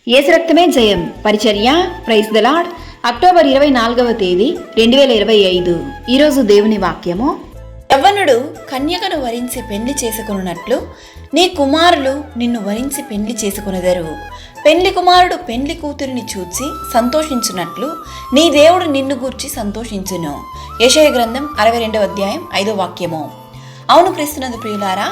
యేసు రక్తమే జయం పరిచర్య ప్రైజ్ ద లార్డ్. అక్టోబర్ 24వ తేదీ 2025. ఈరోజు దేవుని వాక్యము. యవ్వనుడు కన్యకను వరించి పెండ్లి చేసుకొనున్నట్లు నీ కుమారులు నిన్ను వరించి పెండ్లి చేసుకొనెదరు. పెండ్లి కుమారుడు పెండ్లి కూతురిని చూచి సంతోషించున్నట్లు నీ దేవుడు నిన్ను గూర్చి సంతోషించును. యెషయా గ్రంథం 62వ అధ్యాయం 5వ వాక్యము. అవును క్రీస్తునందు ప్రియులారా,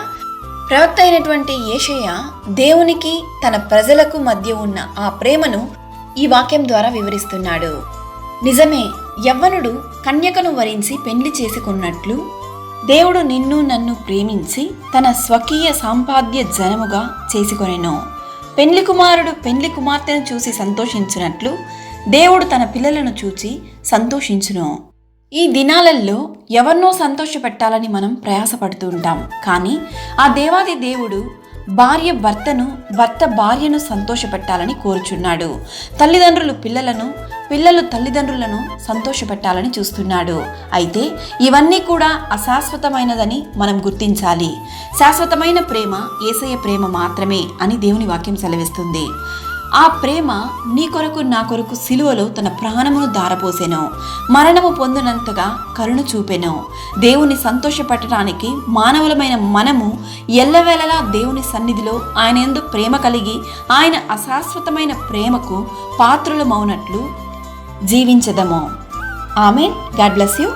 ప్రవక్త అయినటువంటి యెషయా దేవునికి తన ప్రజలకు మధ్య ఉన్న ఆ ప్రేమను ఈ వాక్యం ద్వారా వివరిస్తున్నాడు. నిజమే, యవ్వనుడు కన్యకను వరించి పెండ్లి చేసుకున్నట్లు దేవుడు నిన్ను నన్ను ప్రేమించి తన స్వకీయ సంపాద్య జనముగా చేసుకొనెను. పెండ్లి కుమారుడు పెండ్లి కుమార్తెను చూసి సంతోషించినట్లు దేవుడు తన పిల్లలను చూచి సంతోషించును. ఈ దినాలలో ఎవరినో సంతోషపెట్టాలని మనం ప్రయాసపడుతూ ఉంటాం. కానీ ఆ దేవాది దేవుడు భార్య భర్తను, భర్త భార్యను సంతోషపెట్టాలని కోరుచున్నాడు. తల్లిదండ్రులు పిల్లలను, పిల్లలు తల్లిదండ్రులను సంతోషపెట్టాలని చూస్తున్నాడు. అయితే ఇవన్నీ కూడా అశాశ్వతమైనదని మనం గుర్తించాలి. శాశ్వతమైన ప్రేమ యేసయ్య ప్రేమ మాత్రమే అని దేవుని వాక్యం సెలవిస్తుంది. ఆ ప్రేమ నీ కొరకు నా కొరకు సిలువలో తన ప్రాణమును దారపోసెను. మరణము పొందినంతగా కరుణ చూపెను. దేవుని సంతోషపెట్టడానికి మానవులమైన మనము ఎల్లవేళలా దేవుని సన్నిధిలో ఆయన యందు ప్రేమ కలిగి ఆయన అశాశ్వతమైన ప్రేమకు పాత్రులమవునట్లు జీవించదము. ఆమేన్. God bless you.